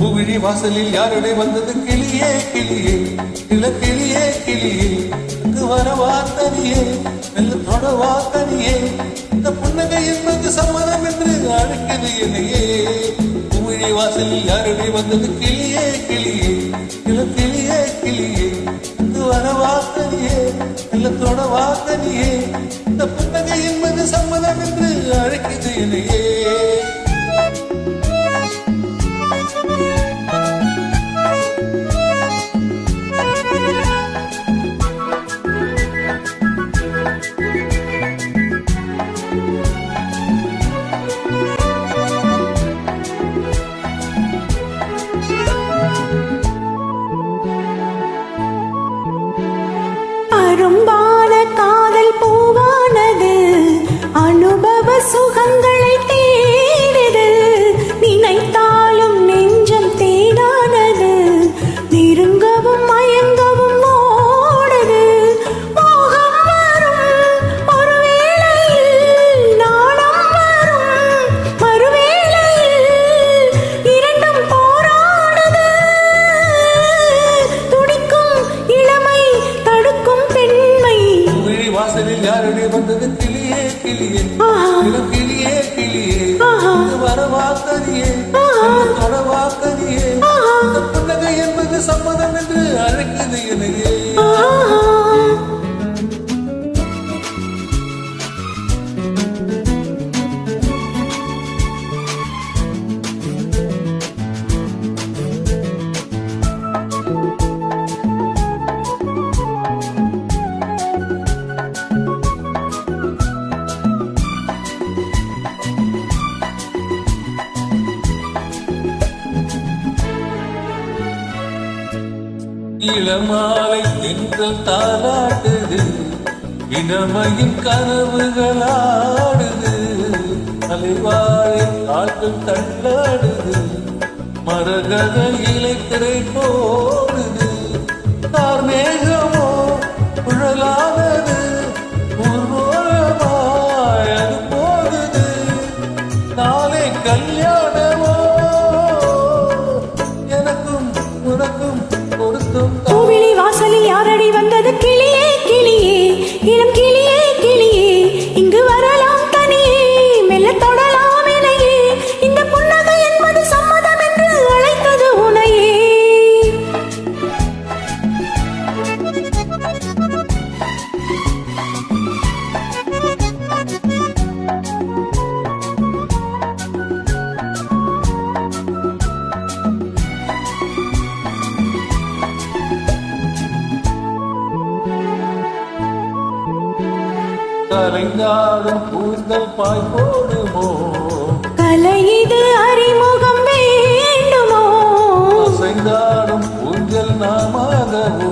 பூவிழி வாசலில் யாருடைய வந்தது கிளியே கிளியே கிளியே கிளியே இங்கு வரவா தனியே மெல்ல தொடவா தனியே இந்த புன்னகை என்பது சம்மதம் என்று அழைக்கிறது என்னையே பூவிழி வாசலில் யாருடைய வந்தது கிளியே கிளியே கிளியே கிளியே இங்கு வரவா தனியே மெல்ல தொடவா தனியே இந்த புன்னகை என்பது சம்மதம் என்று அழைக்கிறது என்னையே அரும்பான காதல் பூவானது அனுபவ சுகங்களை தேடுது நினைத்தாலும் நெஞ்சம் தேடானது நெருங்கவும் மயங்கவும் ஓடுது மோகம் வரும் ஒரு வேளையில் நாணம் வரும் மறுவேளையில் இரண்டும் போராடுது துடிக்கும் இளமை தடுக்கும் பெண்மை வாசலில் யாருடைய வந்தது கிளியே கிளியே கிளியே கிளியே வரவா கனியே தொடவா கனியே இந்த புன்னகை என்பது சம்மதம் என்று அழைக்குது என்னையே இளமாலை தென்றல் தாலாட்டுது இளமையின் கனவுகளாடுது அலைவாழை கால்கள் தள்ளாடுது மரகத இலைத்திரை போடுது கார்மேகமோ குழலானது ஊர்வலமாய் அது போகுது நாளை கல்யாணமோ எனக்கும் உனக்கும் பூவிழி வாசலில் யாரடி வந்தது கிளியே கிளியே இளம் கிளியே கிளியே இங்கு வரலாம் தனியே மெல்ல தொடலாம் இணையே இந்த புன்னகை என்பது சம்மதம் என்று அழைத்தது உனையே கலைந்தாடும் கூந்தல் பாய் போடுமோ கலை இது அறிமுகம் வேண்டுமோ அசைந்தாடும் ஊஞ்சல் நாமாகவோ